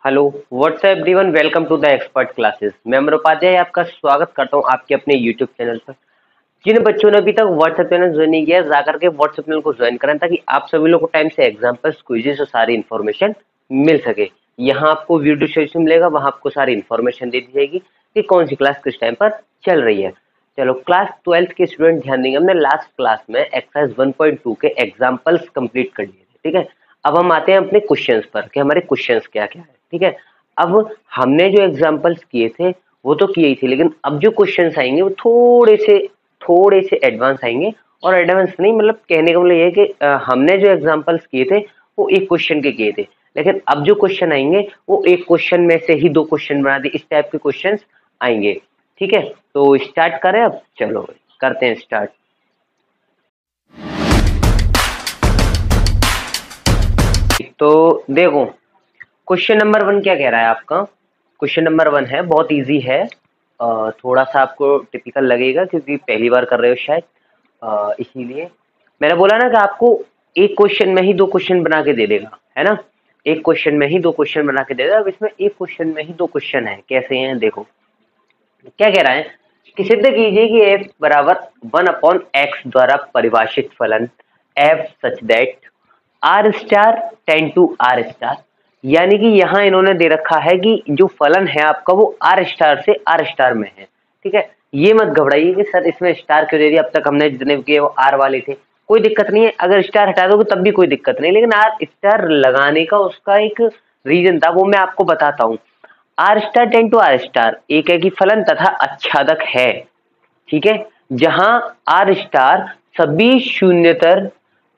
Hello WhatsApp everyone, welcome to the expert classes. मैं अमर उपाध्याय आपका स्वागत करता हूं आपके अपने यूट्यूब चैनल पर। जिन बच्चों ने अभी तक व्हाट्सएप चैनल ज्वाइन नहीं किया है, जाकर के व्हाट्सएप चैनल को ज्वाइन करें ताकि आप सभी लोग को टाइम से एग्जाम्पल्स, क्विजेस और सारी इन्फॉर्मेशन मिल सके। यहाँ आपको वीडियो सेशन मिलेगा, वहां आपको सारी इन्फॉर्मेशन दे दी जाएगी कि कौन सी क्लास किस टाइम पर चल रही है। चलो, क्लास 12th के स्टूडेंट ध्यान देंगे। हमने लास्ट क्लास में एक्सरसाइज 1.2 के एग्जाम्पल्स कंप्लीट कर लिए थे, ठीक है। अब हम आते हैं अपने क्वेश्चंस पर कि हमारे क्वेश्चंस क्या क्या है, ठीक है। अब हमने जो एग्जाम्पल्स किए थे वो तो किए ही थे, लेकिन अब जो क्वेश्चंस आएंगे वो थोड़े से एडवांस आएंगे। और एडवांस नहीं, मतलब कहने का मतलब ये है कि हमने जो एग्जाम्पल्स किए थे वो एक क्वेश्चन के किए थे, लेकिन अब जो क्वेश्चन आएंगे वो एक क्वेश्चन में से ही दो क्वेश्चन बना दे, इस टाइप के क्वेश्चन आएंगे, ठीक है। तो स्टार्ट करें अब, चलो करते हैं स्टार्ट। तो देखो, क्वेश्चन नंबर 1 क्या कह रहा है आपका। क्वेश्चन नंबर 1 है, बहुत इजी है। थोड़ा सा आपको टिपिकल लगेगा क्योंकि पहली बार कर रहे हो शायद, इसीलिए मैंने बोला ना कि आपको एक क्वेश्चन में ही दो क्वेश्चन बना के दे देगा, है ना। एक क्वेश्चन में ही दो क्वेश्चन बना के दे देगा। अब इसमें एक क्वेश्चन में ही दो क्वेश्चन है, कैसे हैं देखो। क्या कह रहा है कि सिद्ध कीजिए कि f बराबर 1/x द्वारा परिभाषित फलन f such that r star tend to r star. यानी कि यहाँ इन्होंने दे रखा है कि जो फलन है आपका वो r स्टार से r स्टार में है, ठीक है। ये मत घबराइए कि सर इसमें स्टार क्यों दे दिया, अब तक हमने जितने किए वो r वाले थे। कोई दिक्कत नहीं है, अगर स्टार हटा दोगे तब भी कोई दिक्कत नहीं, लेकिन r स्टार लगाने का उसका एक रीजन था, वो मैं आपको बताता हूँ। R star tend to are star एक है कि फलन तथा आच्छादक है, ठीक है, जहां आर स्टार सभी शून्यतर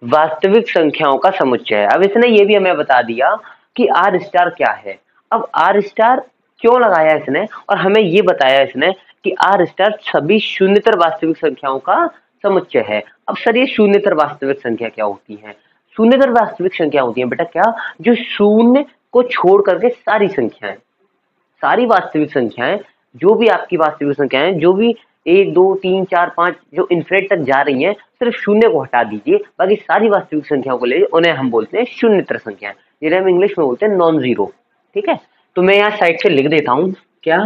वास्तविक संख्याओं का समुच्चय है। अब इसने ये भी हमें बता दिया कि आर स्टार क्या है। अब आर स्टार क्यों लगाया इसने, और हमें ये बताया इसने कि आर स्टार सभी शून्यतर वास्तविक संख्याओं का समुच्चय है। अब सर ये शून्यतर वास्तविक संख्या क्या होती है। शून्यतर वास्तविक संख्या होती है बेटा क्या, जो शून्य को छोड़ करके सारी वास्तविक संख्याएं, जो भी आपकी वास्तविक संख्याएं, जो भी 1 2 3 4 5 जो इन्फिनिट तक जा रही हैं, सिर्फ शून्य को हटा दीजिए, बाकी सारी वास्तविक संख्याओं को ले लीजिए, उन्हें हम बोलते हैं शून्यतर संख्याएं, जिन्हें हम इंग्लिश में बोलते हैं नॉन जीरो, ठीक है। तो मैं यहाँ साइड से लिख देता हूँ क्या,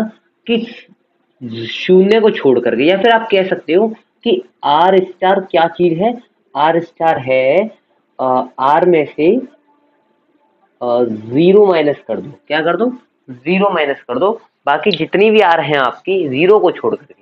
कि शून्य को छोड़ करके, या फिर आप कह सकते हो कि आर स्टार क्या चीज है। आर स्टार है आर में से जीरो माइनस कर दो, क्या कर दो, जीरो माइनस कर दो। बाकी जितनी भी आर हैं आपकी, जीरो को छोड़ करके,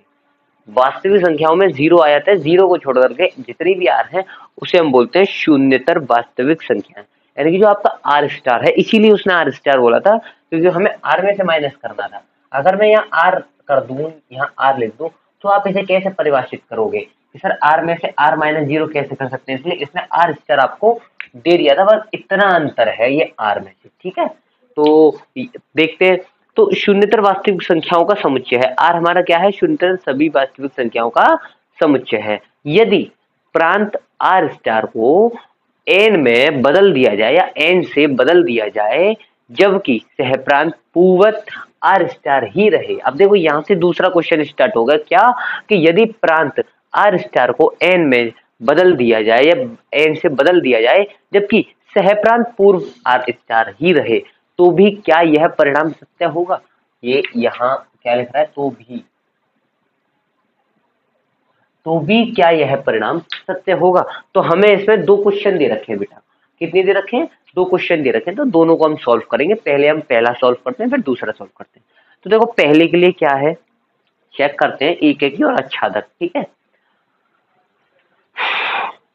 वास्तविक संख्याओं में जीरो आ जाता है, जीरो को छोड़ करके जितनी भी आर हैं उसे हम बोलते हैं शून्यतर वास्तविक संख्याएं। यानी कि जो आपका आर स्टार है, इसीलिए उसने आर स्टार बोला था क्योंकि हमें आर में से माइनस करना था। अगर मैं यहाँ आर कर दूं, यहाँ आर लिख दूं, तो आप इसे कैसे परिभाषित करोगे कि सर आर में से आर माइनस जीरो कैसे कर सकते हैं, इसलिए इसने आर स्टार आपको दे दिया था, बस इतना अंतर है ये आर में से, ठीक है। तो देखते हैं, तो शून्यतर वास्तविक संख्याओं का समुच्चय है। आर हमारा क्या है, शून्यतर सभी वास्तविक संख्याओं का समुच्चय है। यदि प्रांत आर स्टार को एन में बदल दिया जाए या एन से बदल दिया जाए, जबकि सहप्रांत पूर्वत आर स्टार ही रहे। अब देखो यहाँ से दूसरा क्वेश्चन स्टार्ट होगा, क्या कि यदि प्रांत आर स्टार को एन में बदल दिया जाए या एन से बदल दिया जाए, जबकि सहप्रांत पूर्व आर स्टार ही रहे, तो भी क्या यह परिणाम सत्य होगा। ये यहाँ क्या लिख रहा है, तो भी क्या यह परिणाम सत्य होगा। तो हमें इसमें दो क्वेश्चन दे रखे हैं बेटा, कितने दे रखे हैं, दो क्वेश्चन दे रखे हैं, तो दोनों को हम सॉल्व करेंगे। पहले हम पहला सॉल्व करते हैं, फिर दूसरा सॉल्व करते हैं। तो देखो पहले के लिए क्या है, चेक करते हैं, एक एक और आच्छादक, ठीक है।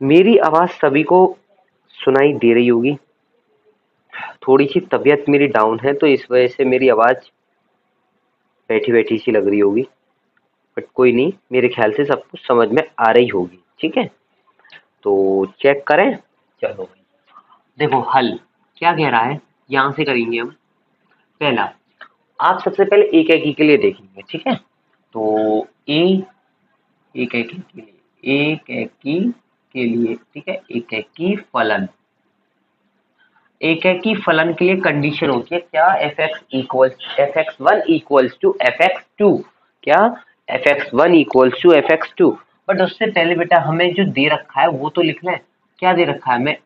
मेरी आवाज सभी को सुनाई दे रही होगी। थोड़ी सी तबीयत मेरी डाउन है, तो इस वजह से मेरी आवाज बैठी बैठी सी लग रही होगी, बट कोई नहीं, मेरे ख्याल से सबको समझ में आ रही होगी, ठीक है। तो चेक करें, चलो देखो हल क्या कह रहा है, यहां से करेंगे हम। पहला, आप सबसे पहले एक एकी के लिए देखेंगे, ठीक है। तो एक एकी के लिए, ठीक है, एक एकी फलन, एक एकी फलन के लिए कंडीशन होती है क्या, fx1 इक्वल्स टू fx2, क्या fx1 equals to fx2। But उससे पहले बेटा हमें जो दे रखा है वो तो लिख लें। क्या दे रखा है हमें,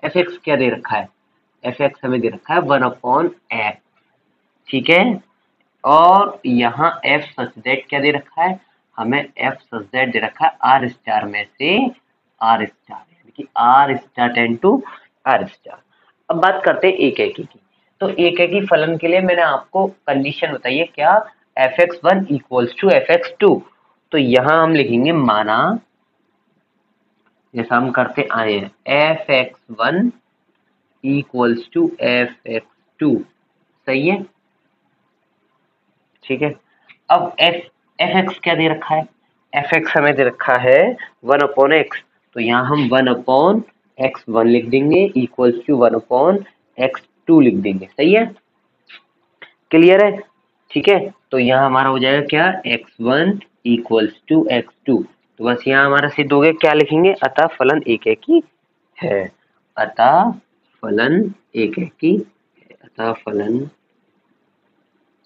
fx क्या दे रखा है, एफ एक्स हमें दे रखा है 1/x, ठीक है। और यहाँ एफ सच दैट क्या दे रखा है, हमें एफ सच दैट दे रखा है आर स्टार में से आर स्टार, यानी कि r star tend to are star. अब बात करते हैं एक एक की। तो एक एक ही फलन के लिए मैंने आपको कंडीशन बताइए क्या, f x one equals to f x two. तो यहाँ हम लिखेंगे माना, जैसा हम करते आए हैं, f x one equals to f x two, सही है, ठीक है। अब एफ एक्स क्या दे रखा है, एफ एक्स हमें दे रखा है 1/x, तो यहाँ हम 1/x1 लिख देंगे इक्वल्स टू 1/x2 लिख देंगे, सही है, क्लियर है, ठीक है। तो यहाँ हमारा हो जाएगा क्या, x1 इक्वल्स टू x2। तो बस यहाँ हमारा सिद्ध हो गया, क्या लिखेंगे, अतः फलन एक एक ही है, अतः फलन एक एक ही है, अतः फलन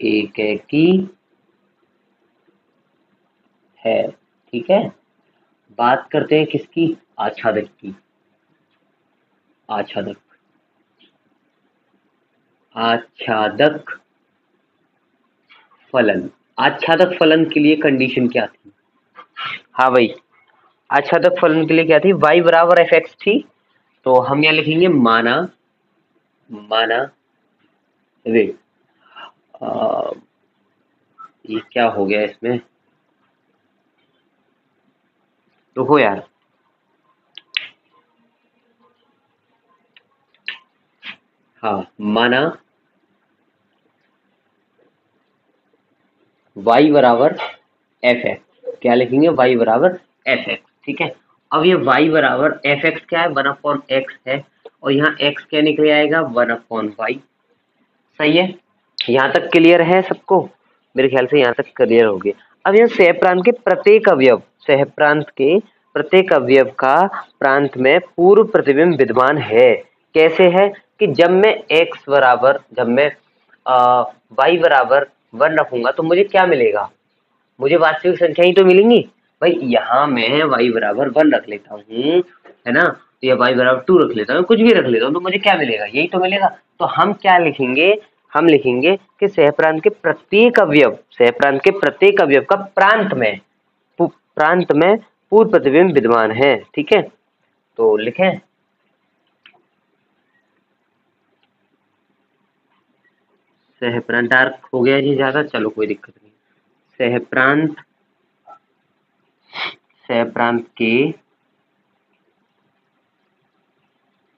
एक एक ही है, ठीक है। बात करते हैं किसकी, आच्छादक की। आच्छादक, आच्छादक फलन, आच्छादक फलन के लिए कंडीशन क्या थी, हाँ भाई, आच्छादक फलन के लिए क्या थी, y बराबर एफ एक्स थी। तो हम यहाँ लिखेंगे माना, माना वे ये क्या हो गया इसमें, रुको यार, हाँ, माना y बराबर एफ एक्स, क्या लिखेंगे, y बराबर एफ एक्स, ठीक है। अब ये y बराबर एफ एक्स क्या है, 1/x है, और यहाँ x क्या निकले आएगा, 1/y, सही है। यहाँ तक क्लियर है सबको, मेरे ख्याल से यहाँ तक क्लियर हो गया। अब यहाँ सह प्रांत के प्रत्येक अवयव, सह प्रांत के प्रत्येक अवयव का प्रांत में पूर्व प्रतिबिंब विद्यमान है। कैसे है कि जब मैं x बराबर, जब मैं y बराबर 1 रखूंगा तो मुझे क्या मिलेगा, मुझे वास्तविक संख्या ही तो मिलेंगी। भाई यहाँ मैं y बराबर 1 रख लेता हूँ, है ना, तो या y बराबर 2 रख लेता हूँ, कुछ भी रख लेता हूँ, तो मुझे क्या मिलेगा, यही तो मिलेगा। तो हम क्या लिखेंगे, हम लिखेंगे कि सहप्रांत के प्रत्येक अवयव, सहप्रांत के प्रत्येक अवयव का प्रांत में पूर्व प्रतिबिंब विद्यमान है, ठीक है। तो लिखें, सहप्रांत डार्क हो गया जी ज्यादा, चलो कोई दिक्कत नहीं। सहप्रांत, सहप्रांत के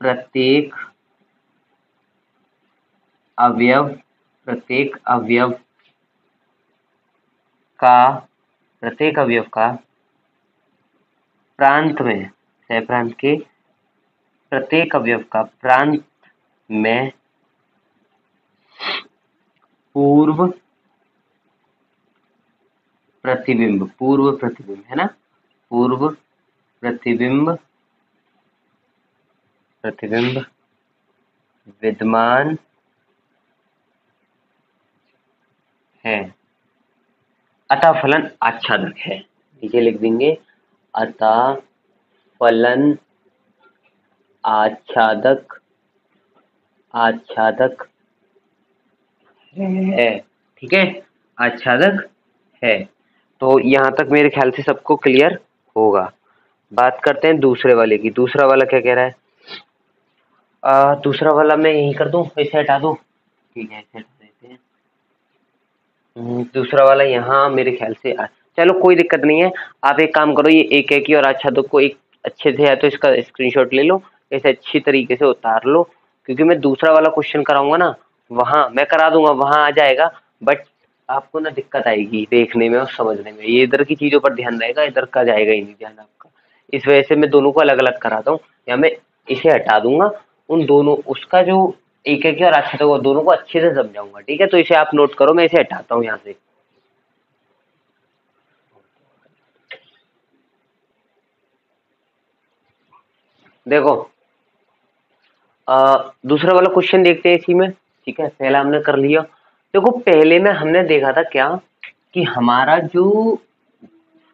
प्रत्येक अवयव, प्रत्येक अवयव का, प्रत्येक अवयव का प्रांत में, सहप्रांत के प्रत्येक अवयव का प्रांत में पूर्व प्रतिबिंब, पूर्व प्रतिबिंब है ना, पूर्व प्रतिबिंब, प्रतिबिंब विद्यमान है, अतः फलन आच्छादक है। नीचे लिख देंगे, अतः फलन आच्छादक, आच्छादक है, ठीक है, आच्छादक है। तो यहाँ तक मेरे ख्याल से सबको क्लियर होगा। बात करते हैं दूसरे वाले की, दूसरा वाला क्या कह रहा है, दूसरा वाला मैं यही कर दूं, इसे हटा दूं, ठीक है, इसे हटा देते हैं। दूसरा वाला यहाँ मेरे ख्याल से चलो कोई दिक्कत नहीं है, आप एक काम करो, ये एक एक ही और आच्छादक को एक अच्छे से है तो इसका स्क्रीनशॉट ले लो, इसे अच्छी तरीके से उतार लो, क्योंकि मैं दूसरा वाला क्वेश्चन कराऊंगा ना, वहाँ मैं करा दूंगा, वहाँ आ जाएगा, बट आपको ना दिक्कत आएगी देखने में और समझने में, ये इधर की चीजों पर ध्यान रहेगा, इधर का जाएगा ही नहीं ध्यान आपका। इस वजह से मैं दोनों को अलग अलग कराता हूँ, या मैं इसे हटा दूंगा, उन दोनों उसका जो एक एक और आच्छादक वो दोनों को अच्छे से समझाऊंगा, ठीक है। तो इसे आप नोट करो, मैं इसे हटाता हूँ यहाँ से। देखो दूसरा वाला क्वेश्चन देखते हैं इसी में, ठीक है, पहला हमने कर लिया। देखो पहले में हमने देखा था क्या कि हमारा जो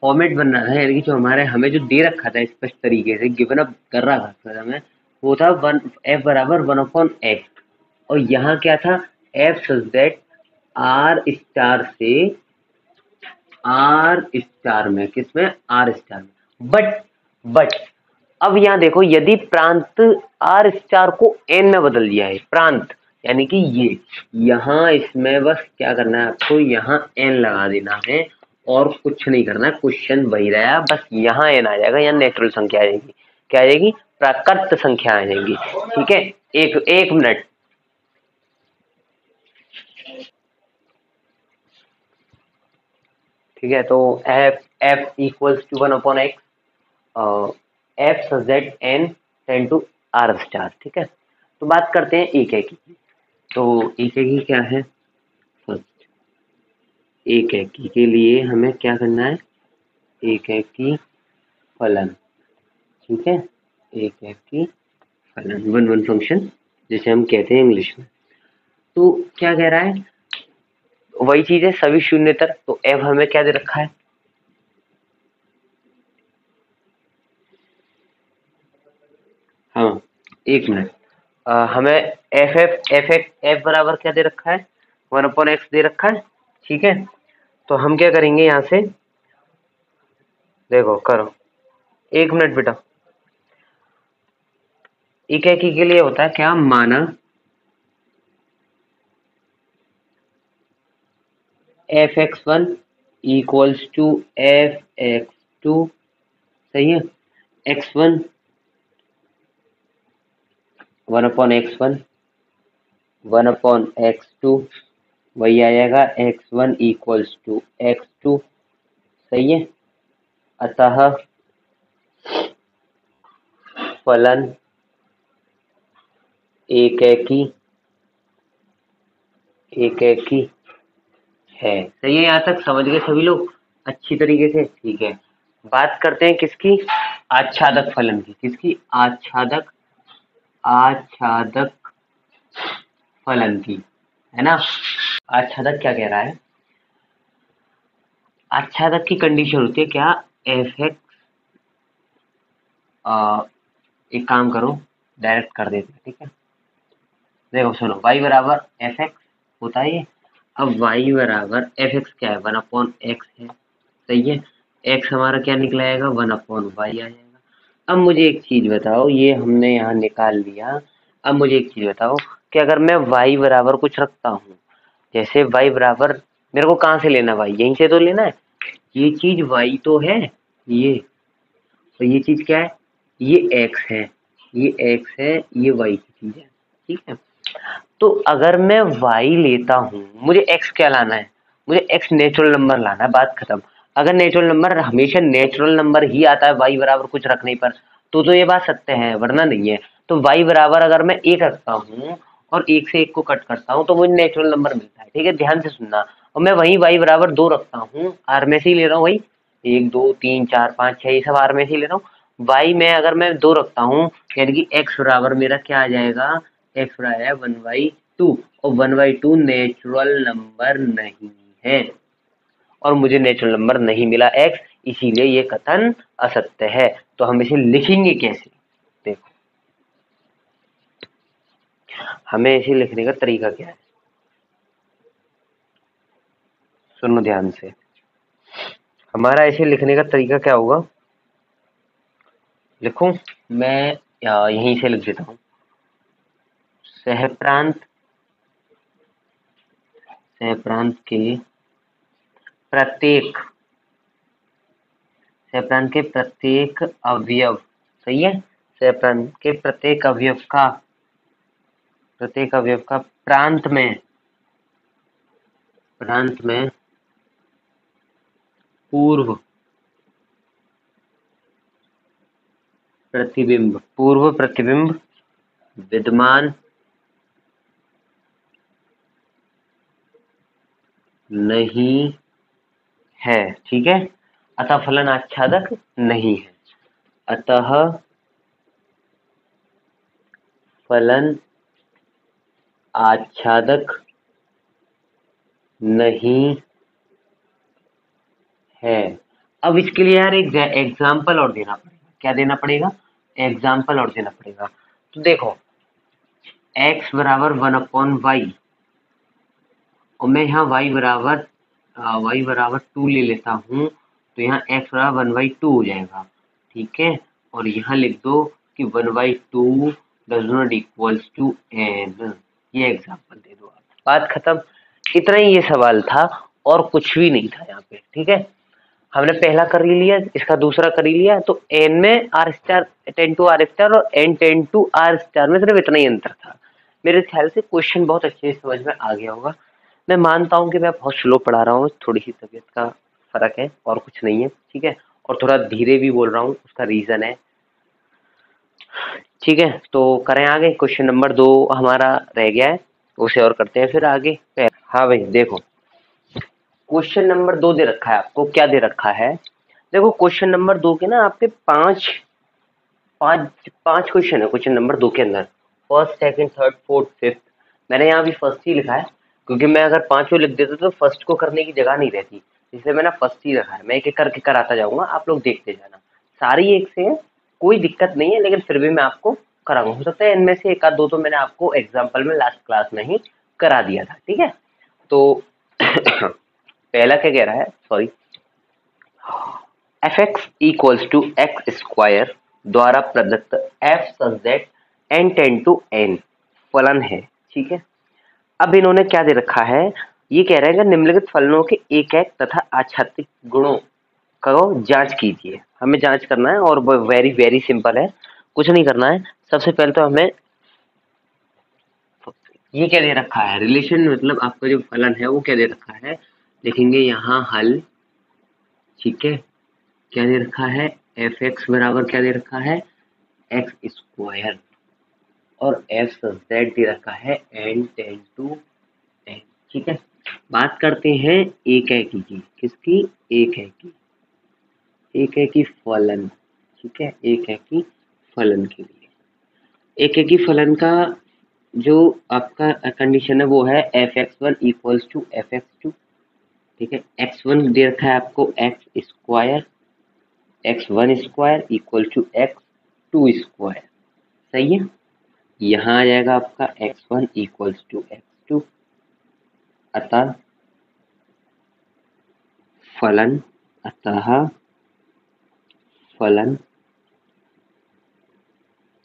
फॉर्मेट बन रहा है, यानी कि जो हमारे हमें जो दे रखा था स्पष्ट तरीके से गिवन अप कर रखा था हमें, वो था 1 f बराबर 1/x, और यहाँ क्या था, f such that R star से आर स्टार में, किसमें, आर स्टार में। बट अब यहाँ देखो, यदि प्रांत आर स्टार को एन में बदल दिया है, प्रांत यानी कि ये, यहाँ इसमें बस क्या करना है आपको, यहाँ एन लगा देना है और कुछ नहीं करना है, क्वेश्चन वही रहेगा, बस यहाँ एन आ जाएगा, यहाँ नेचुरल संख्या आ जाएगी, क्या आ जाएगी, प्राकृत संख्या आ जाएगी। ठीक है, एक मिनट, ठीक है। तो f equals to 1/x, f such that n tend to are star. ठीक है, तो बात करते हैं एक एक की। तो एक एक की क्या है, फर्स्ट एक एक की के लिए हमें क्या करना है, एक एक की फलन। ठीक है, एक एक की फलन, वन वन फंक्शन जिसे हम कहते हैं इंग्लिश में। तो क्या कह रहा है, वही चीज है, सभी शून्य तक। तो एफ हमें क्या दे रखा है, हाँ एक मिनट, हमें एफ बराबर क्या दे रखा है, 1/x दे रखा है। ठीक है, तो हम क्या करेंगे, यहाँ से देखो करो, एक मिनट बेटा। एक एक के लिए होता है क्या, माना f(x1) इक्वल्स टू f(x2), सही है, x1 1/x1 1/x2, वही आ जाएगा x1 इक्वल्स टू x2, सही है। अतः फलन एक ही है, सही है। यहाँ तक समझ गए सभी लोग अच्छी तरीके से, ठीक है। बात करते हैं किसकी, आच्छादक फलन की, किसकी, आच्छादक फलन की, है ना। आच्छादक क्या कह रहा है, आच्छादक की कंडीशन होती है क्या, एफ एक्स, एक काम करो, डायरेक्ट कर देते हैं, ठीक है। देखो सुनो, y बराबर एफ एक्स होता है ये। अब y बराबर एफ एक्स क्या है, 1/x है, सही है। x हमारा क्या निकलाएगा, 1/y आ जाएगा। अब मुझे एक चीज बताओ, ये हमने यहाँ निकाल लिया। अब मुझे एक चीज बताओ कि अगर मैं y बराबर कुछ रखता हूँ, जैसे y बराबर, मेरे को कहाँ से लेना, y यहीं से तो लेना है। ये चीज y तो है, ये, तो ये चीज क्या है, ये x है, ये x है, ये y की चीज है, ठीक है। तो अगर मैं y लेता हूँ, मुझे x क्या लाना है, मुझे x नेचुरल नंबर लाना है, बात खत्म। अगर नेचुरल नंबर हमेशा नेचुरल नंबर ही आता है y बराबर कुछ रखने पर, तो ये बात सत्य है, वरना नहीं है। तो y बराबर अगर मैं एक रखता हूँ और एक से एक को कट करता हूँ तो मुझे नेचुरल नंबर मिलता है, ठीक है, ध्यान से सुनना। और मैं वही y बराबर 2 रखता हूँ, आर में से ही ले रहा हूँ, वही 1 2 3 4 5 6 ये सब आर में से ही ले रहा हूँ। y में अगर मैं 2 रखता हूँ, यानी कि x बराबर मेरा क्या आ जाएगा, x बराबर है 1/2, और 1/2 नेचुरल नंबर नहीं है, और मुझे नेचुरल नंबर नहीं मिला x, इसीलिए ये कथन असत्य है। तो हम इसे लिखेंगे कैसे, देखो हमें इसे लिखने का तरीका क्या है, सुनो ध्यान से। हमारा इसे लिखने का तरीका क्या होगा, लिखूं मैं, यहीं से लिख देता हूँ, सहप्रांत सहप्रांत के प्रत्येक सहप्रांत के प्रत्येक अवयव, सही है, सहप्रांत के प्रत्येक अवयव का प्रांत में पूर्व प्रतिबिंब विद्यमान नहीं है, ठीक है। अतः फलन आच्छादक नहीं है, अतः फलन आच्छादक नहीं है। अब इसके लिए यार एक एग्जाम्पल और देना पड़ेगा, क्या देना पड़ेगा, एग्जाम्पल और देना पड़ेगा। तो देखो x बराबर 1/y और मैं यहाँ y बराबर 2 ले लेता हूँ, तो यहाँ x बराबर 1/2 हो जाएगा, ठीक है। और यहाँ लिख दो कि 1/2 does not equals to n। ये एग्जाम्पल दे दो आप, बात खत्म। इतना ही ये सवाल था और कुछ भी नहीं था यहाँ पे, ठीक है। हमने पहला कर ही लिया, इसका दूसरा कर ही लिया, तो n में r star 10 to r star और n 10 टू r स्टार में सिर्फ इतना ही अंतर था। मेरे ख्याल से क्वेश्चन बहुत अच्छे से समझ में आ गया होगा। मैं मानता हूँ कि मैं बहुत स्लो पढ़ा रहा हूँ, थोड़ी सी तबीयत का फर्क है और कुछ नहीं है, ठीक है। और थोड़ा धीरे भी बोल रहा हूँ, उसका रीजन है, ठीक है। तो करें आगे, क्वेश्चन नंबर 2 हमारा रह गया है, उसे और करते हैं फिर आगे। हाँ भाई देखो, क्वेश्चन नंबर 2 दे रखा है आपको, क्या दे रखा है, देखो क्वेश्चन नंबर 2 के ना आपके पांच पांच क्वेश्चन है क्वेश्चन नंबर 2 के अंदर, first second third fourth fifth. मैंने यहाँ भी फर्स्ट ही लिखा है, क्योंकि मैं अगर पांचों लिख देता तो फर्स्ट को करने की जगह नहीं रहती, इसलिए मैंने फर्स्ट ही रखा है। मैं एक एक करके कराता जाऊंगा, आप लोग देखते जाना, सारी एक से है, कोई दिक्कत नहीं है, लेकिन फिर भी मैं आपको कराऊंगा। हो सकता है इनमें से एक आध दो तो मैंने आपको एग्जाम्पल में लास्ट क्लास में ही करा दिया था, ठीक है। तो पहला क्या कह रहा है, sorry, f x equals to x square द्वारा प्रदत्त f such that n ten to n फलन है, ठीक है। अब इन्होंने क्या दे रखा है, ये कह रहे हैं कि निम्नलिखित फलनों के एक एक तथा आच्छादित गुणों का जांच कीजिए। हमें जांच करना है और वो वेरी वेरी सिंपल है, कुछ नहीं करना है। सबसे पहले तो हमें ये क्या दे रखा है, रिलेशन, मतलब आपका जो फलन है वो क्या दे रखा है, देखेंगे यहाँ हल, ठीक है। क्या दे रखा है, एफ एक्स बराबर क्या दे रखा है, एक्स स्क्वायर, और एफ जेड दे रखा है एन टेन टू एन, ठीक है। बात करते हैं एक है की, किसकी, एक है की फलन, ठीक है। एक है की फलन के लिए, एक है की फलन का जो आपका कंडीशन है वो है f x one equals to f x two, ठीक है। एक्स वन दे रखा है आपको x square, x one square equal to x two square, सही है। यहाँ आ जाएगा आपका x one equals to x two, अतः फलन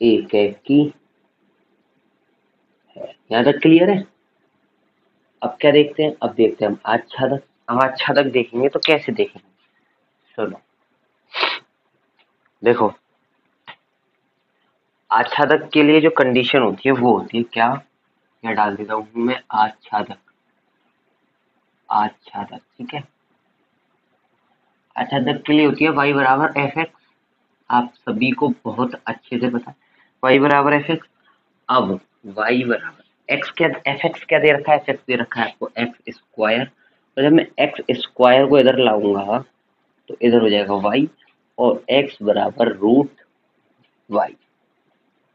एक की है। यहाँ तक क्लियर है। अब क्या देखते हैं, अब देखते हैं हम आच्छादक। हम आच्छादक देखेंगे तो कैसे देखेंगे, चलो देखो, आच्छादक के लिए जो कंडीशन होती है वो होती है क्या, क्या डाल देता हूँ मैं, आच्छादक, ठीक है। आच्छादक के लिए होती है y बराबर एफ एक्स, आप सभी को बहुत अच्छे से पता है y बराबर एफ एक्स। अब y बराबर x, क्या एफ एक्स क्या दे रखा है, एफ एक्स दे रखा है आपको एक्स स्क्वायर, तो जब मैं एक्स स्क्वायर को इधर लाऊंगा तो इधर हो जाएगा y, और x बराबर रूट y,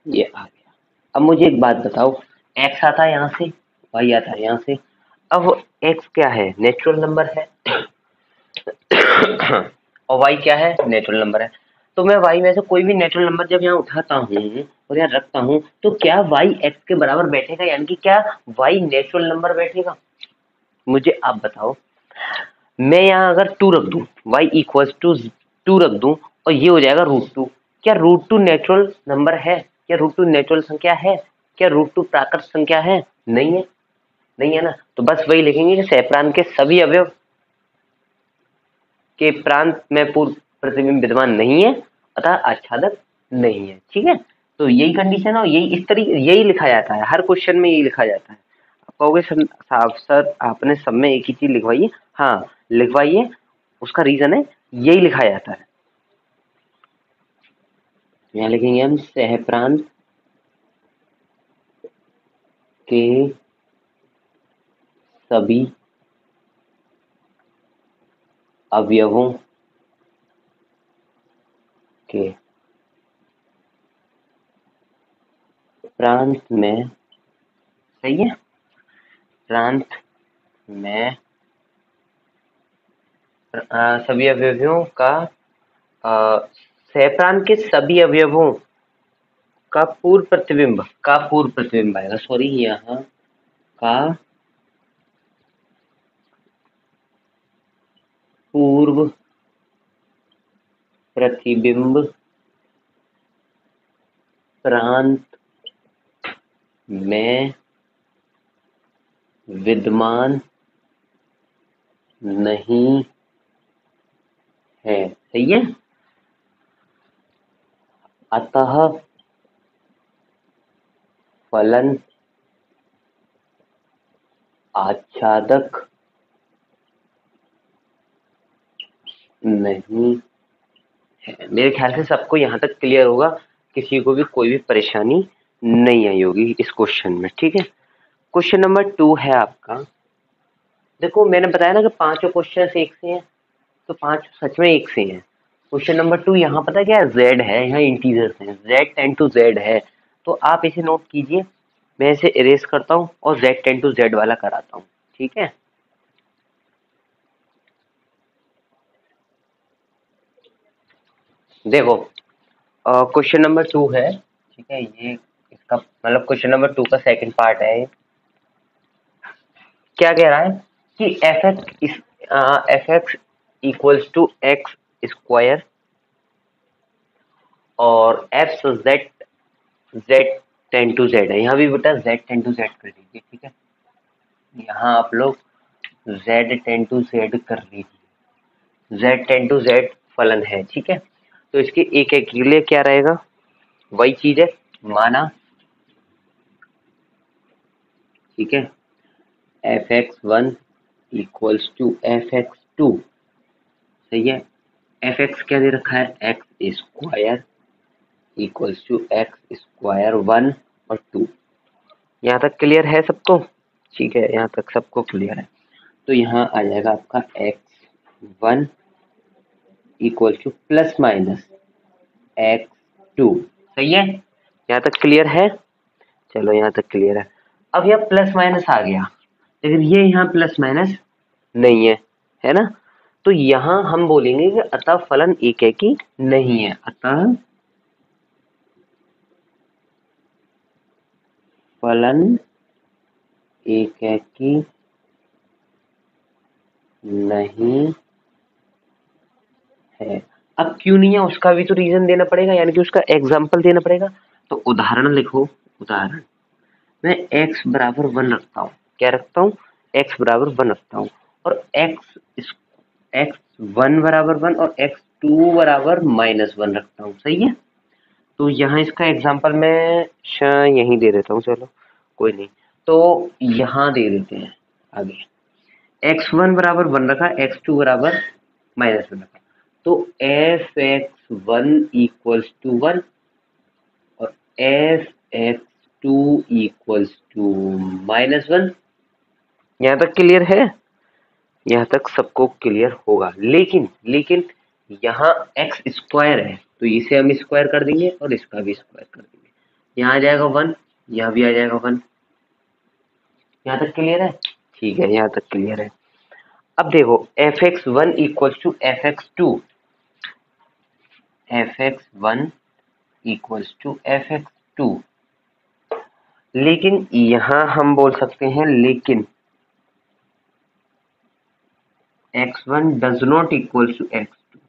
ये आ गया। अब मुझे एक बात बताओ, x आता है यहाँ से, y आता है यहाँ से, अब x क्या है, नेचुरल नंबर है और y क्या है, नेचुरल नंबर है। तो मैं y में से कोई भी नेचुरल नंबर जब यहाँ उठाता हूँ और यहाँ रखता हूँ तो क्या y x के बराबर बैठेगा, यानी कि क्या y नेचुरल नंबर बैठेगा, मुझे आप बताओ। मैं यहाँ अगर 2 रख दूँ, y इक्वल्स टू 2 रख दूँ और ये हो जाएगा √2, क्या √2 नेचुरल नंबर है, क्या √2 नेचुरल संख्या है, क्या √2 प्राकृत संख्या है, नहीं है, नहीं है ना। तो बस वही लिखेंगे कि सहप्रांत के सभी अवयव के प्रांत में पूर्ण प्रतिबिंब विद्यमान नहीं है, अतः आच्छादक नहीं है, ठीक है। तो यही कंडीशन है और यही इस तरीके यही लिखा जाता है, हर क्वेश्चन में यही लिखा जाता है। आप कहोगे सर आपने सब में एक ही चीज लिखवाई है, हाँ लिखवाइए, उसका रीजन है यही लिखा जाता है। यहाँ लिखेंगे हम सहप्रांत के सभी अवयवों के प्रांत में, सही है, प्रांत में सभी अवयवों का सहप्रांत के सभी अवयवों का पूर्व प्रतिबिंब, का पूर्व प्रतिबिंब आएगा, सॉरी यहाँ का पूर्व प्रतिबिंब प्रांत में विद्यमान नहीं है। सही है। अतः फलन आच्छादक नहीं है। मेरे ख्याल से सबको यहाँ तक क्लियर होगा, किसी को भी कोई भी परेशानी नहीं आई होगी इस क्वेश्चन में। ठीक है। क्वेश्चन नंबर 2 है आपका। देखो मैंने बताया ना कि पांचों क्वेश्चन एक से हैं, तो पांच सच में एक से हैं। क्वेश्चन नंबर 2 यहाँ पता क्या है, z है, यहाँ इंटीजर्स हैं, z टेंड टू z है, तो आप इसे नोट कीजिए। मैं इसे इरेज करता हूँ और z टेंड टू z वाला कराता हूँ। ठीक है। देखो क्वेश्चन नंबर 2 है। ठीक है, ये इसका मतलब क्वेश्चन नंबर 2 का सेकंड पार्ट है। क्या कह रहा है कि F x equals to x square और F Z Z ten to Z है। यहाँ भी बेटा जेड टेन टू जेड कर लीजिए। ठीक है, यहाँ आप लोग जेड टेन टू जेड कर लीजिए। जेड टेन टू जेड फलन है। ठीक है, तो इसके एक एक के लिए क्या रहेगा, वही चीज है, माना। ठीक है, f x one equals to f x two. सही है। एफ एक्स क्या दे रखा है, x square equals to x square 1 और 2। यहाँ तक क्लियर है सबको। ठीक है, यहाँ तक सबको क्लियर है। तो यहाँ आ जाएगा आपका x one equal to plus minus x two. सही है, यहाँ तक क्लियर है। चलो यहाँ तक क्लियर है। अब यह प्लस माइनस आ गया, लेकिन ये यहाँ प्लस माइनस नहीं है ना। तो यहाँ हम बोलेंगे कि अतः फलन एक है कि नहीं है। अतः फलन एक है कि नहीं है। अब क्यों नहीं है उसका भी तो रीजन देना पड़ेगा, यानी कि उसका एग्जाम्पल देना पड़ेगा। तो उदाहरण लिखो। उदाहरण, मैं x बराबर 1 रखता हूँ। क्या रखता हूँ, x बराबर 1 रखता हूँ, और x 1 बराबर 1 और x 2 बराबर -1 रखता हूँ। सही है। तो यहाँ इसका एग्जाम्पल मैं यहीं दे देता हूँ। चलो कोई नहीं, तो यहाँ दे देते हैं आगे। x1 बराबर 1 रखा, x2 बराबर -1 रखा, तो f x one equals to 1 और f x two equals to -1। यहाँ तक क्लियर है। यहाँ तक सबको क्लियर होगा। लेकिन यहाँ एक्स स्क्वायर है, तो इसे हम स्क्वायर कर देंगे और इसका भी स्क्वायर कर देंगे। यहाँ आ जाएगा 1, यहाँ भी आ जाएगा 1। यहाँ तक क्लियर है। ठीक है, यहाँ तक क्लियर है। अब देखो f x one equals to f x two, f x one equals to f x two. लेकिन यहाँ हम बोल सकते हैं लेकिन x1 does not equals to x2,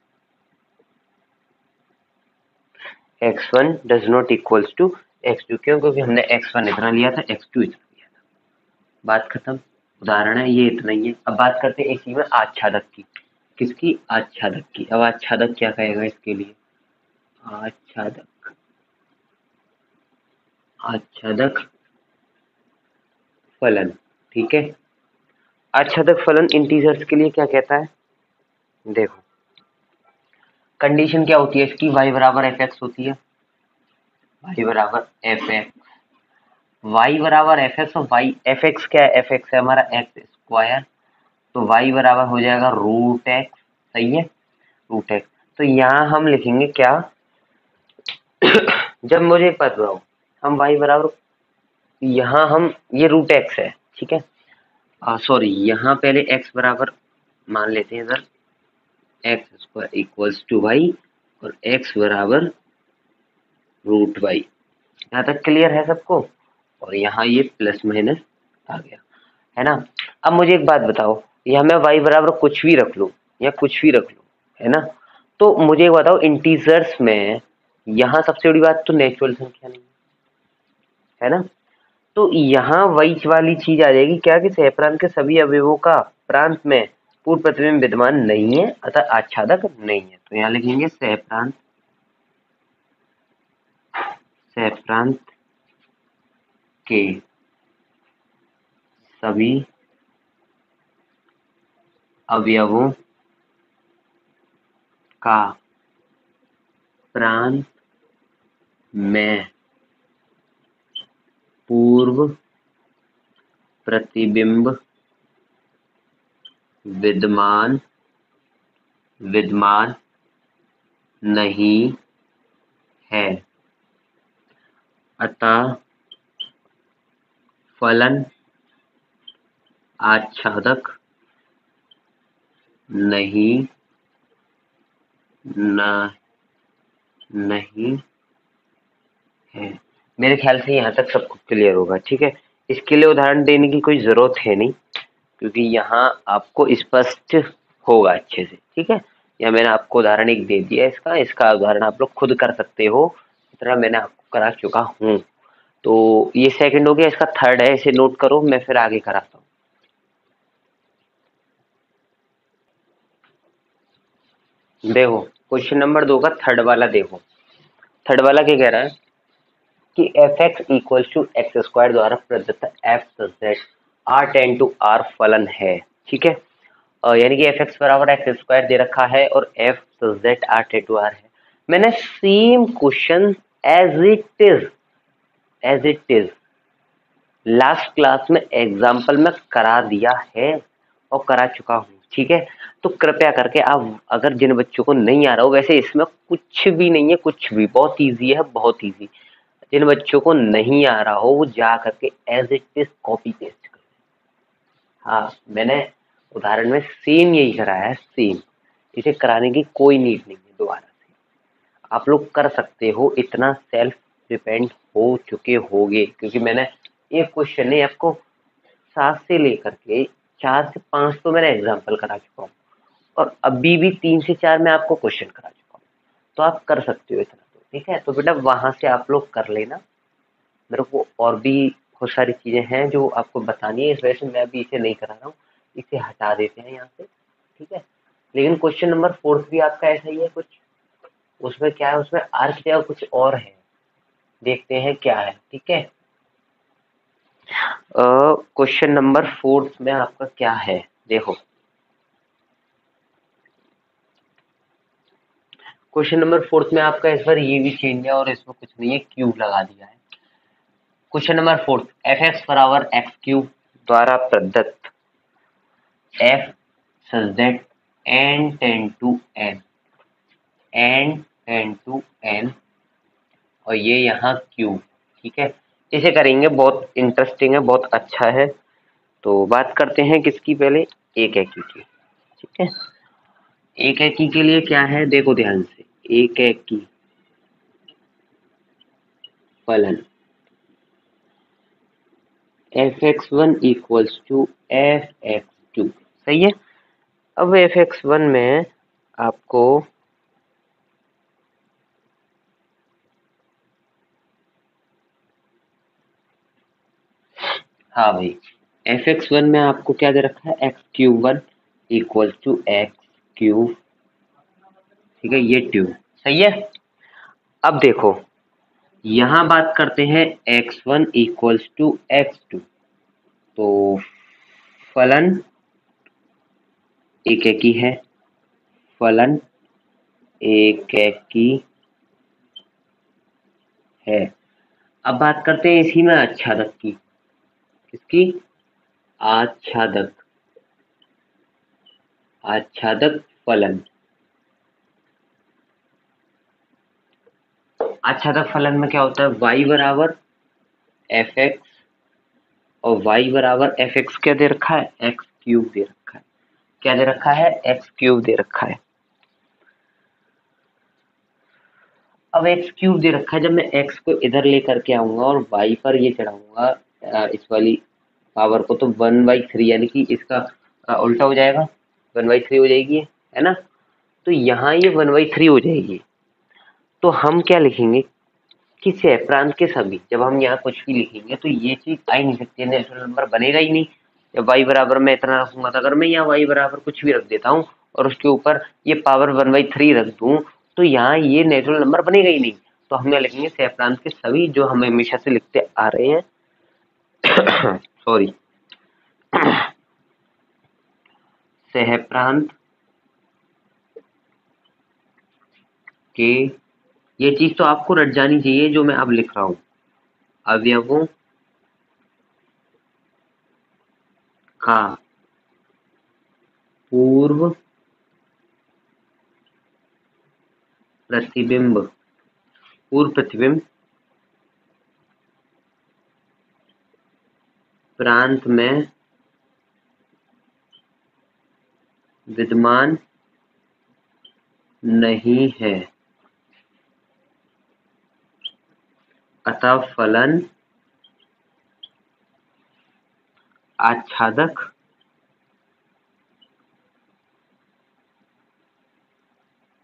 x1 does not equals to x2। क्यों, क्योंकि हमने x1 इतना लिया था, x2 इतना लिया था। बात खत्म। उदाहरण है ये, इतना ही है। अब बात करते हैं इसी में आच्छादक की। किसकी, आच्छादक की। अब आच्छादक क्या कहेगा इसके लिए, आच्छादक, आच्छादक फलन। ठीक है, आच्छादक फलन इंटीजर्स के लिए क्या कहता है, देखो कंडीशन क्या होती है इसकी, y बराबर एफ एक्स होती है, y बराबर एफ एक्स, y बराबर एफ एक्स और y एफ एक्स क्या है, एफ एक्स है हमारा एक्स स्क्वायर, तो y बराबर हो जाएगा रूट एक्स। सही है, रूट एक्स। तो यहाँ हम लिखेंगे क्या जब मुझे पता हो, हम y बराबर, यहाँ हम ये रूट एक्स है। ठीक है, सॉरी यहाँ पहले x बराबर मान लेते हैं इधर, x square equals to y और x बराबर रूट वाई। यहाँ तक क्लियर है सबको। और यहाँ ये प्लस माइनस आ गया, है ना। अब मुझे एक बात बताओ, यहाँ मैं y बराबर कुछ भी रख लूँ या कुछ भी रख लूँ, है ना, तो मुझे एक बताओ इंटीजर्स में यहाँ सबसे बड़ी बात तो नेचुरल संख्या नहीं है ना, तो यहाँ वही वाली चीज आ जाएगी क्या कि सहप्रांत के सभी अवयवों का प्रांत में पूर्व प्रतिबिंब विद्यमान नहीं है अतः आच्छादक नहीं है। तो यहाँ लिखेंगे सहप्रांत के सभी अवयवों का प्रांत में पूर्व प्रतिबिंब विद्यमान नहीं है अतः फलन आच्छादक नहीं है। मेरे ख्याल से यहाँ तक सबको क्लियर होगा, ठीक है। इसके लिए उदाहरण देने की कोई जरूरत है नहीं, क्योंकि यहाँ आपको स्पष्ट होगा अच्छे से, ठीक है। या मैंने आपको उदाहरण एक दे दिया, इसका उदाहरण आप लोग खुद कर सकते हो, इतना मैंने आपको करा चुका हूँ। तो ये सेकंड हो गया, इसका थर्ड है, इसे नोट करो, मैं फिर आगे कराता हूँ। देखो क्वेश्चन नंबर 2 का थर्ड वाला देखो, थर्ड वाला क्या कह रहा है कि F x equal to x square द्वारा प्रदत्त f z R ten to R फलन है, ठीक है। यानी कि एफ एक्स बराबर एक्स स्क्वायर दे रखा है और F z R ten to R है। मैंने same question as it is last class में एग्जाम्पल में करा दिया है और करा चुका हूँ, ठीक है। तो कृपया करके आप, अगर जिन बच्चों को नहीं आ रहा हो, वैसे इसमें कुछ भी नहीं है, कुछ भी बहुत इजी है, बहुत इजी। जिन बच्चों को नहीं आ रहा हो वो जा करके as it is copy paste करें। हाँ, मैंने उदाहरण में सेम यही कराया है, सेम। इसे कराने की कोई नीड नहीं है दोबारा से, आप लोग कर सकते हो, इतना सेल्फ डिपेंड हो चुके होगे, क्योंकि मैंने एक क्वेश्चन नहीं, आपको 7 से लेकर के 4 से 5 तो मैंने एग्जाम्पल करा चुका हूँ, और अभी भी 3 से 4 में आपको क्वेश्चन करा चुका हूँ, तो आप कर सकते हो इतना तो, ठीक है। तो बेटा वहां से आप लोग कर लेना, मेरे को और भी बहुत सारी चीजें हैं जो आपको बतानी है, इस वजह से मैं अभी इसे नहीं करा रहा हूँ, इसे हटा देते हैं यहाँ से, ठीक है। लेकिन क्वेश्चन नंबर 4 भी आपका ऐसा ही है कुछ, उसमें क्या है, उसमें आर की जगह कुछ और है, देखते हैं क्या है, ठीक है। क्वेश्चन नंबर 4 में आपका क्या है, देखो क्वेश्चन नंबर 4 में आपका इस बार ये भी चेंज है और इसमें कुछ नहीं है, क्यूब लगा दिया है। क्वेश्चन नंबर 4, एफ एक्स बराबर एक्स क्यूब द्वारा प्रदत्त f such that n ten to n और ये यहाँ क्यूब, ठीक है। इसे करेंगे, बहुत इंटरेस्टिंग है, बहुत अच्छा है। तो बात करते हैं किसकी, पहले एक एकी की, ठीक है। एक एकी के लिए क्या है, देखो ध्यान से, एक एकी फलन f x one equals to f x two, सही है। अब एफ एक्स वन में आपको हाँ भाई, एफ एक्स वन में आपको क्या दे रखा है, x cube one equal to x cube, ठीक है, ये ट्यूब, सही है। अब देखो यहाँ बात करते हैं x one equals to x two, तो फलन एक एकी है, फलन एक एकी है। अब बात करते हैं इसी में आच्छादक की, किसकी, आच्छादक, आच्छादक फलन। आच्छादक फलन में क्या होता है, y बराबर एफ एक्स और y बराबर एफ एक्स क्या दे रखा है, एक्स क्यूब दे रखा है, क्या दे रखा है, एक्स क्यूब दे रखा है। अब एक्स क्यूब दे रखा है, जब मैं एक्स को इधर लेकर के आऊंगा और वाई पर ये चढ़ाऊंगा इस वाली पावर को, तो 1/3 यानी कि इसका उल्टा हो जाएगा, 1/3 हो जाएगी है ना। तो यहाँ ये 1/3 हो जाएगी। तो हम क्या लिखेंगे कि सह प्रांत के सभी, जब हम यहाँ कुछ भी लिखेंगे तो ये चीज आ ही नहीं सकती, नेचुरल नंबर बनेगा ही नहीं। जब वाई बराबर मैं इतना रखूंगा, तो अगर मैं यहाँ वाई बराबर कुछ भी रख देता हूँ और उसके ऊपर ये पावर 1/3 रख दूं, तो यहाँ ये नेचुरल नंबर बनेगा ही नहीं। तो हम यहाँ लिखेंगे सह प्रांत के सभी, जो हम हमेशा से लिखते आ रहे हैं सॉरी सह प्रांत के, ये चीज तो आपको रट जानी चाहिए जो मैं अब लिख रहा हूँ, अवयवों का पूर्व प्रतिबिंब, पूर्व प्रतिबिंब प्रांत में विद्यमान नहीं है, अतः फलन आच्छादक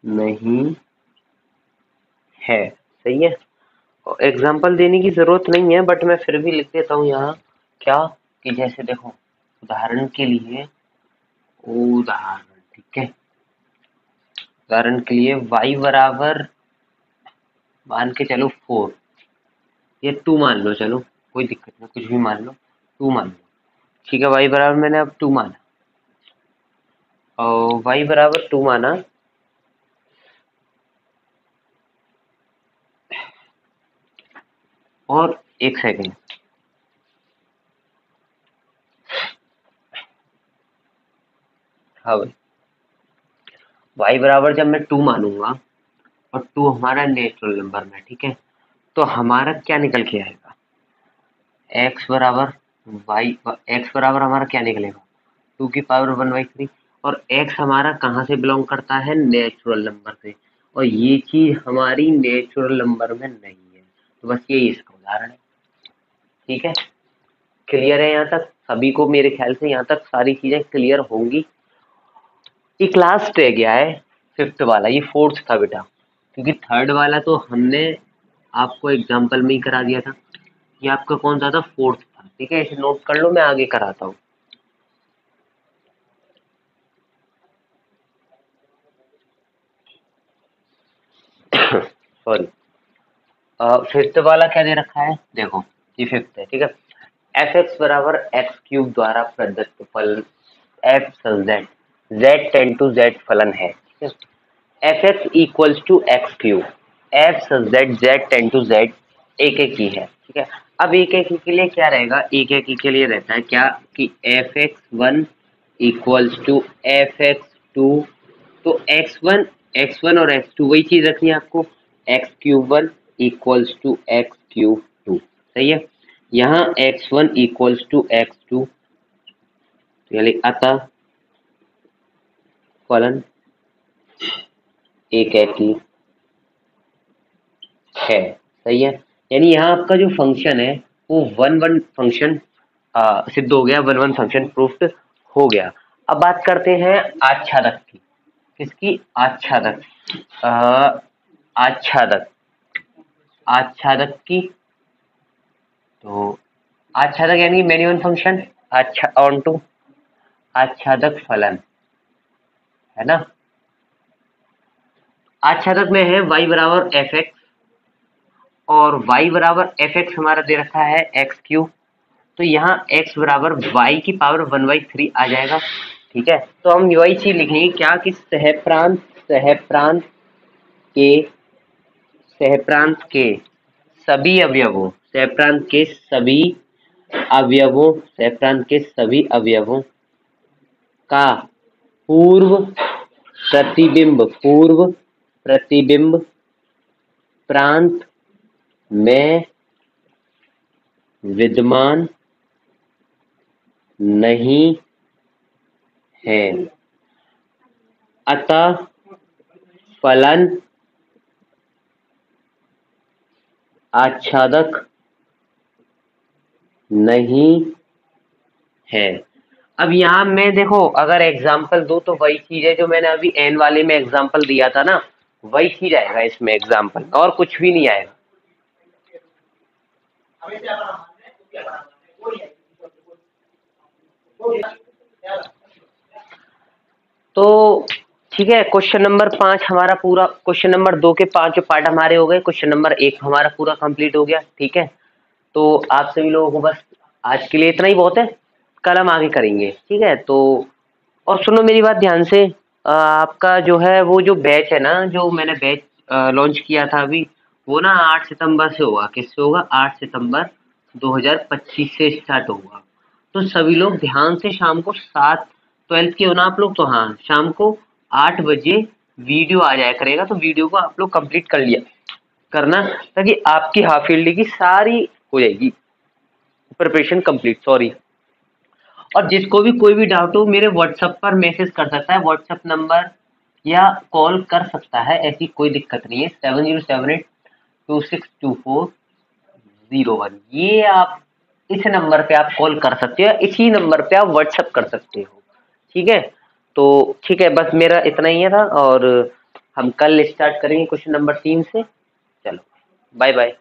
नहीं है। सही है। और एग्जाम्पल देने की जरूरत नहीं है, बट मैं फिर भी लिख देता हूँ यहाँ, क्या कि जैसे देखो, उदाहरण के लिए, उदाहरण, ठीक है, उदाहरण के लिए y बराबर मान के चलो 4, ये 2 मान लो, चलो कोई दिक्कत नहीं, कुछ भी मान लो, 2 मान लो, ठीक है। y बराबर मैंने अब 2 माना, और y बराबर 2 माना, और एक सेकेंड, हाँ भाई, y बराबर जब मैं 2 मानूंगा और 2 हमारा नेचुरल नंबर में, ठीक है, तो हमारा क्या निकल के आएगा, x बराबर y, x बराबर हमारा क्या निकलेगा 2 की पावर 1/3, और x हमारा कहाँ से बिलोंग करता है, नेचुरल नंबर से, और ये चीज हमारी नेचुरल नंबर में नहीं है। तो बस यही इसका उदाहरण है, ठीक है। क्लियर है यहाँ तक सभी को? मेरे ख्याल से यहाँ तक सारी चीजें क्लियर होंगी। एक लास्ट रह गया है, 5th वाला, ये 4th था बेटा, क्योंकि 3rd वाला तो हमने आपको एग्जाम्पल में ही करा दिया था। ये आपका कौन सा था, 4th था, ठीक है, इसे नोट कर लो, मैं आगे कराता हूँ। सॉरी, 5th वाला क्या दे रखा है, देखो ये 5th है, ठीक है। एफ एक्स बराबर एक्स क्यूब द्वारा प्रदत्त फलन f Z, Z ten to z फलन है, ठीक है। F x equals to x cube, f Z, Z ten to z एक एक ही है, ठीक है। अब एक एक ही के लिए क्या रहेगा, एक एक ही के लिए रहता है क्या कि F x one equals to f x two, तो एक्स वन और एक्स टू वही चीज रखनी है आपको, x cube one equals to x cube two, सही है। यहाँ x one equals to x two, यानी अतः फलन एक ही है, सही है। यानी यहाँ आपका जो फंक्शन है वो वन वन फंक्शन सिद्ध हो गया, वन वन फंक्शन प्रूफ्ड हो गया। अब बात करते हैं आच्छादक की, किसकी, आच्छादक, आच्छादक, आच्छादक की। तो आच्छादक यानी मेनी वन फंक्शन, अच्छा ऑन टू आच्छादक फलन, है ना। आच्छादक में है y बराबर एफ एक्स, और y बराबर एफ एक्स हमारा दे रखा है एक्स क्यूब, तो यहाँ x बराबर y की पावर 1/3 आ जाएगा, ठीक है। तो हम वही चीज लिखेंगे क्या कि के सहप्रांत के सभी अवयवों, सहप्रांत के सभी अवयवों, सहप्रांत के सभी अवयवों का पूर्व प्रतिबिंब, पूर्व प्रतिबिंब प्रांत में विद्यमान नहीं है, अतः फलन आच्छादक नहीं है। अब यहाँ मैं देखो अगर एग्जाम्पल दूं तो वही चीज है जो मैंने अभी एन वाले में एग्जाम्पल दिया था ना, वही चीज आएगा इसमें एग्जाम्पल, और कुछ भी नहीं आएगा। तो ठीक है, क्वेश्चन नंबर 5 हमारा पूरा, क्वेश्चन नंबर 2 के 5 पार्ट हमारे हो गए, क्वेश्चन नंबर 1 हमारा पूरा कंप्लीट हो गया। ठीक है, तो आप सभी लोगों को बस आज के लिए इतना ही बहुत है, कल हम आगे करेंगे। ठीक है, तो और सुनो मेरी बात ध्यान से, आपका जो है वो जो बैच है ना, जो मैंने बैच लॉन्च किया था अभी, वो ना 8 सितंबर से होगा। किससे होगा? 8 सितंबर 2025 से स्टार्ट होगा। तो सभी लोग ध्यान से शाम को 7, 12th के हो ना आप लोग, तो हाँ शाम को 8 बजे वीडियो आ जाया करेगा, तो वीडियो को आप लोग कंप्लीट कर लिया करना, ताकि आपकी हाफ ईयरली की सारी हो जाएगी प्रिपरेशन कंप्लीट। सॉरी, और जिसको भी कोई भी डाउट हो मेरे व्हाट्सएप पर मैसेज कर सकता है, व्हाट्सएप नंबर या कॉल कर सकता है, ऐसी कोई दिक्कत नहीं है। 7078262401, ये आप इस नंबर पे आप कॉल कर सकते हो, इसी नंबर पे आप व्हाट्सएप कर सकते हो। ठीक है, तो ठीक है, बस मेरा इतना ही था, और हम कल स्टार्ट करेंगे क्वेश्चन नंबर 3 से। चलो, बाय बाय।